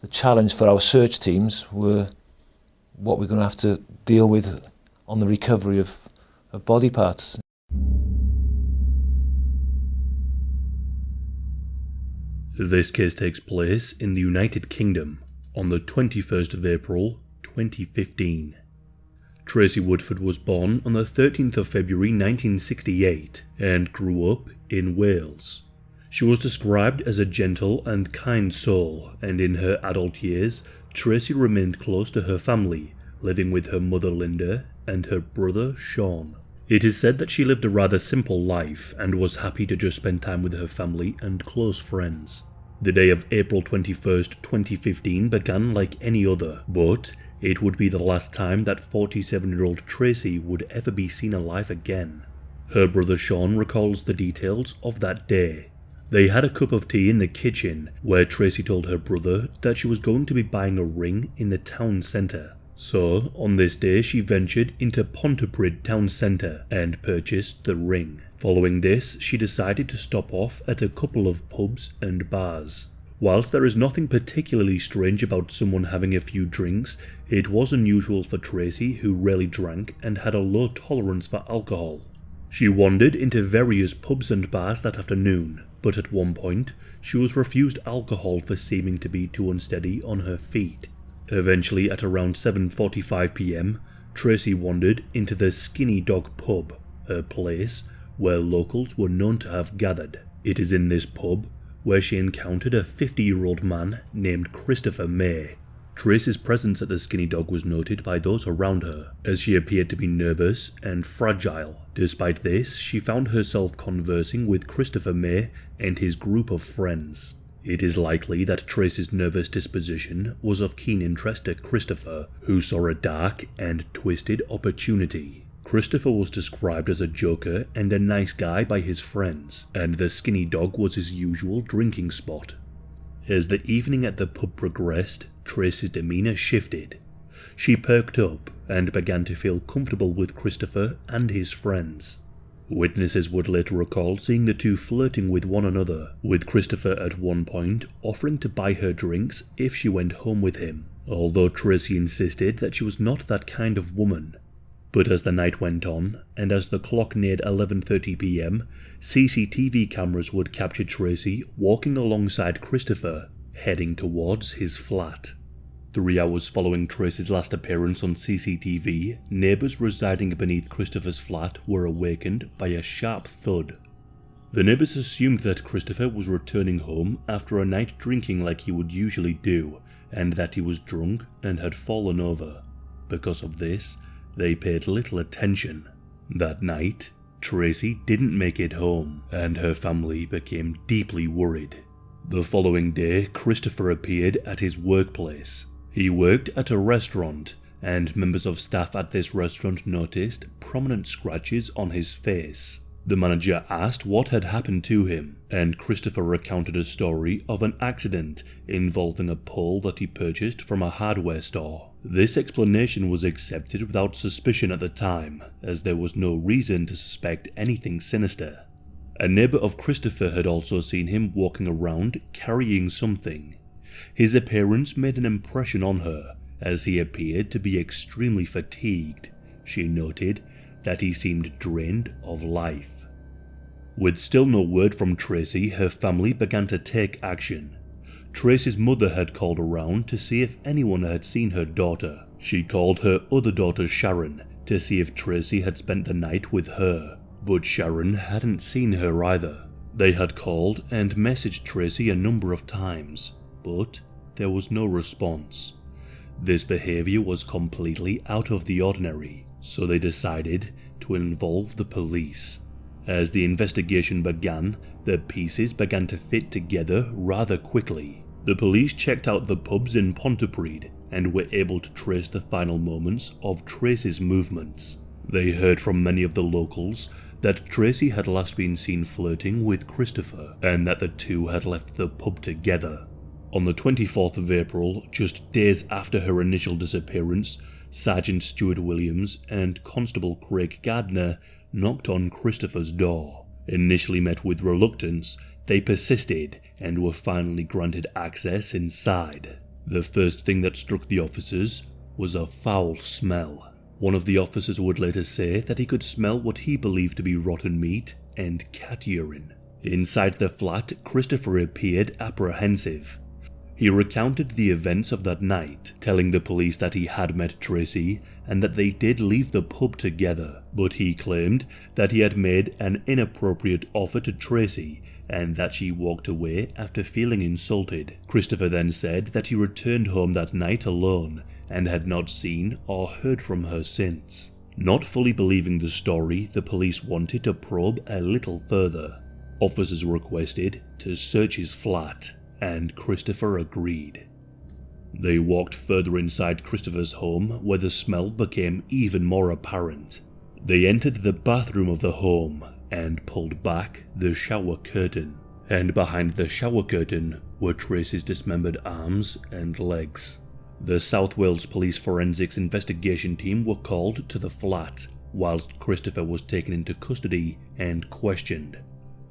the challenge for our search teams were what we're going to have to deal with on the recovery of body parts. This case takes place in the United Kingdom on the 21st of April 2015. Tracey Woodford was born on the 13th of February 1968 and grew up in Wales. She was described as a gentle and kind soul, and in her adult years, Tracey remained close to her family, living with her mother Linda and her brother Sean. It is said that she lived a rather simple life and was happy to just spend time with her family and close friends. The day of April 21st, 2015 began like any other, but it would be the last time that 47-year-old Tracey would ever be seen alive again. Her brother Sean recalls the details of that day. They had a cup of tea in the kitchen, where Tracey told her brother that she was going to be buying a ring in the town centre. So, on this day she ventured into Pontypridd town centre and purchased the ring. Following this, she decided to stop off at a couple of pubs and bars. Whilst there is nothing particularly strange about someone having a few drinks, it was unusual for Tracey, who rarely drank and had a low tolerance for alcohol. She wandered into various pubs and bars that afternoon, but at one point, she was refused alcohol for seeming to be too unsteady on her feet. Eventually, at around 7:45 p.m, Tracey wandered into the Skinny Dog pub, a place where locals were known to have gathered. It is in this pub where she encountered a 50-year-old man named Christopher May. Tracey's presence at the Skinny Dog was noted by those around her, as she appeared to be nervous and fragile. Despite this, she found herself conversing with Christopher May and his group of friends. It is likely that Tracey's nervous disposition was of keen interest to Christopher, who saw a dark and twisted opportunity. Christopher was described as a joker and a nice guy by his friends, and the Skinny Dog was his usual drinking spot. As the evening at the pub progressed, Tracey's demeanour shifted. She perked up and began to feel comfortable with Christopher and his friends. Witnesses would later recall seeing the two flirting with one another, with Christopher at one point offering to buy her drinks if she went home with him, although Tracey insisted that she was not that kind of woman. But as the night went on, and as the clock neared 11:30 p.m, CCTV cameras would capture Tracey walking alongside Christopher, heading towards his flat. 3 hours following Tracey's last appearance on CCTV, neighbours residing beneath Christopher's flat were awakened by a sharp thud. The neighbours assumed that Christopher was returning home after a night drinking like he would usually do, and that he was drunk and had fallen over. Because of this, they paid little attention. That night, Tracey didn't make it home, and her family became deeply worried. The following day, Christopher appeared at his workplace. He worked at a restaurant, and members of staff at this restaurant noticed prominent scratches on his face. The manager asked what had happened to him, and Christopher recounted a story of an accident involving a pole that he purchased from a hardware store. This explanation was accepted without suspicion at the time, as there was no reason to suspect anything sinister. A neighbour of Christopher had also seen him walking around carrying something. His appearance made an impression on her, as he appeared to be extremely fatigued. She noted that he seemed drained of life. With still no word from Tracey, her family began to take action. Tracey's mother had called around to see if anyone had seen her daughter. She called her other daughter Sharon to see if Tracey had spent the night with her, but Sharon hadn't seen her either. They had called and messaged Tracey a number of times, but there was no response. This behaviour was completely out of the ordinary, so they decided to involve the police. As the investigation began, the pieces began to fit together rather quickly. The police checked out the pubs in Pontypridd and were able to trace the final moments of Tracey's movements. They heard from many of the locals that Tracey had last been seen flirting with Christopher, and that the two had left the pub together. On the 24th of April, just days after her initial disappearance, Sergeant Stuart Williams and Constable Craig Gardner knocked on Christopher's door. Initially met with reluctance, they persisted and were finally granted access inside. The first thing that struck the officers was a foul smell. One of the officers would later say that he could smell what he believed to be rotten meat and cat urine. Inside the flat, Christopher appeared apprehensive. He recounted the events of that night, telling the police that he had met Tracey and that they did leave the pub together, but he claimed that he had made an inappropriate offer to Tracey and that she walked away after feeling insulted. Christopher then said that he returned home that night alone and had not seen or heard from her since. Not fully believing the story, the police wanted to probe a little further. Officers requested to search his flat, and Christopher agreed. They walked further inside Christopher's home, where the smell became even more apparent. They entered the bathroom of the home and pulled back the shower curtain, and behind the shower curtain were Tracey's dismembered arms and legs. The South Wales Police Forensics Investigation Team were called to the flat, whilst Christopher was taken into custody and questioned.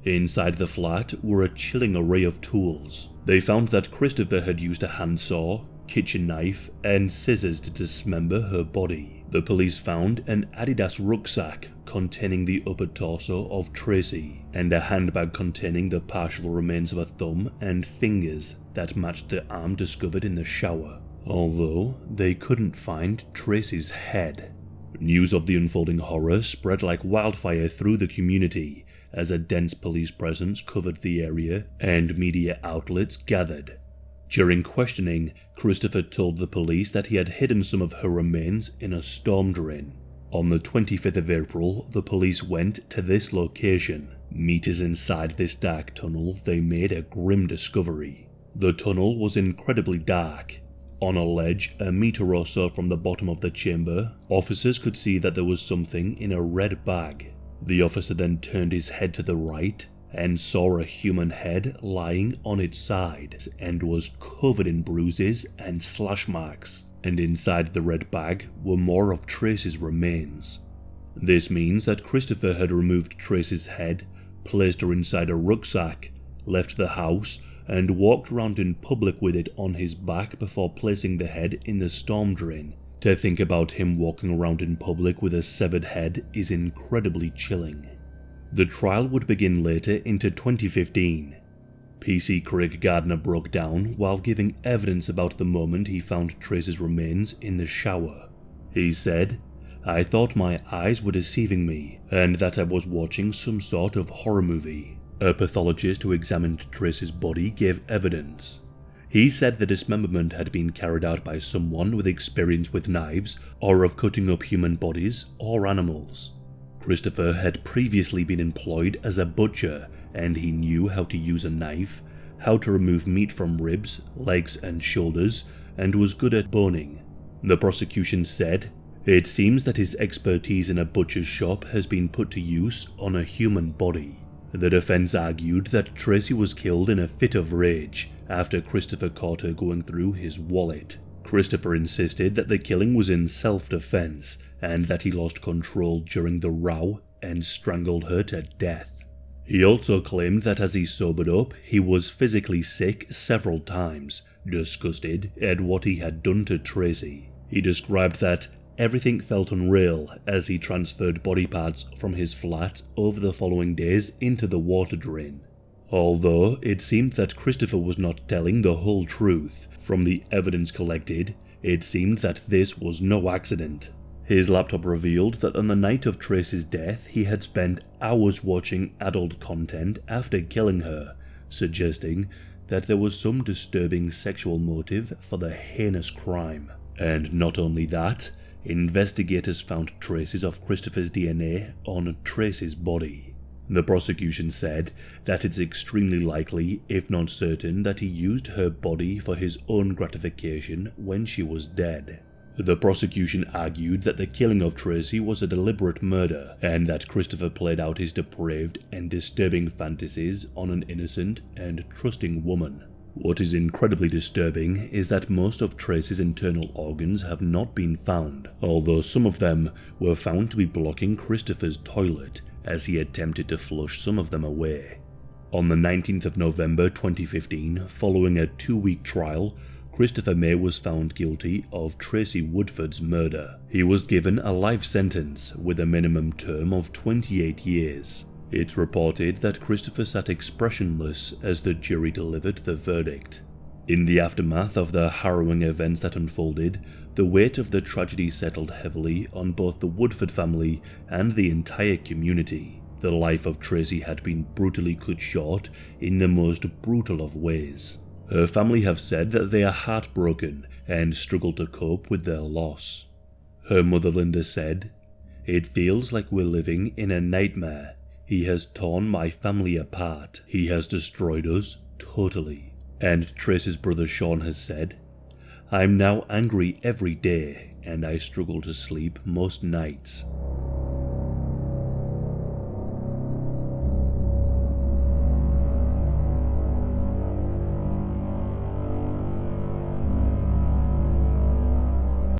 Inside the flat were a chilling array of tools. They found that Christopher had used a handsaw, kitchen knife, and scissors to dismember her body. The police found an Adidas rucksack containing the upper torso of Tracey, and a handbag containing the partial remains of a thumb and fingers that matched the arm discovered in the shower, although they couldn't find Tracey's head. News of the unfolding horror spread like wildfire through the community, as a dense police presence covered the area and media outlets gathered. During questioning, Christopher told the police that he had hidden some of her remains in a storm drain. On the 25th of April, the police went to this location. Meters inside this dark tunnel, they made a grim discovery. The tunnel was incredibly dark. On a ledge, a meter or so from the bottom of the chamber, officers could see that there was something in a red bag. The officer then turned his head to the right and saw a human head lying on its side and was covered in bruises and slash marks, and inside the red bag were more of Tracey's remains. This means that Christopher had removed Tracey's head, placed her inside a rucksack, left the house, and walked around in public with it on his back before placing the head in the storm drain. To think about him walking around in public with a severed head is incredibly chilling. The trial would begin later into 2015. PC Craig Gardner broke down while giving evidence about the moment he found Tracey's remains in the shower. He said, "I thought my eyes were deceiving me and that I was watching some sort of horror movie." A pathologist who examined Tracey's body gave evidence. He said the dismemberment had been carried out by someone with experience with knives or of cutting up human bodies or animals. Christopher had previously been employed as a butcher, and he knew how to use a knife, how to remove meat from ribs, legs and shoulders, and was good at boning. The prosecution said, "It seems that his expertise in a butcher's shop has been put to use on a human body." The defense argued that Tracey was killed in a fit of rage after Christopher caught her going through his wallet. Christopher insisted that the killing was in self-defense and that he lost control during the row and strangled her to death. He also claimed that as he sobered up, he was physically sick several times, disgusted at what he had done to Tracey. He described that everything felt unreal as he transferred body parts from his flat over the following days into the water drain. Although it seemed that Christopher was not telling the whole truth, from the evidence collected, it seemed that this was no accident. His laptop revealed that on the night of Tracey's death, he had spent hours watching adult content after killing her, suggesting that there was some disturbing sexual motive for the heinous crime. And not only that, investigators found traces of Christopher's DNA on Tracey's body. The prosecution said that it's extremely likely, if not certain, that he used her body for his own gratification when she was dead. The prosecution argued that the killing of Tracey was a deliberate murder, and that Christopher played out his depraved and disturbing fantasies on an innocent and trusting woman. What is incredibly disturbing is that most of Tracey's internal organs have not been found, although some of them were found to be blocking Christopher's toilet as he attempted to flush some of them away. On the 19th of November 2015, following a 2-week trial, Christopher May was found guilty of Tracey Woodford's murder. He was given a life sentence with a minimum term of 28 years. It's reported that Christopher sat expressionless as the jury delivered the verdict. In the aftermath of the harrowing events that unfolded, the weight of the tragedy settled heavily on both the Woodford family and the entire community. The life of Tracey had been brutally cut short in the most brutal of ways. Her family have said that they are heartbroken and struggle to cope with their loss. Her mother Linda said, "It feels like we're living in a nightmare. He has torn my family apart. He has destroyed us totally." And Tracey's brother Sean has said, "I'm now angry every day and I struggle to sleep most nights."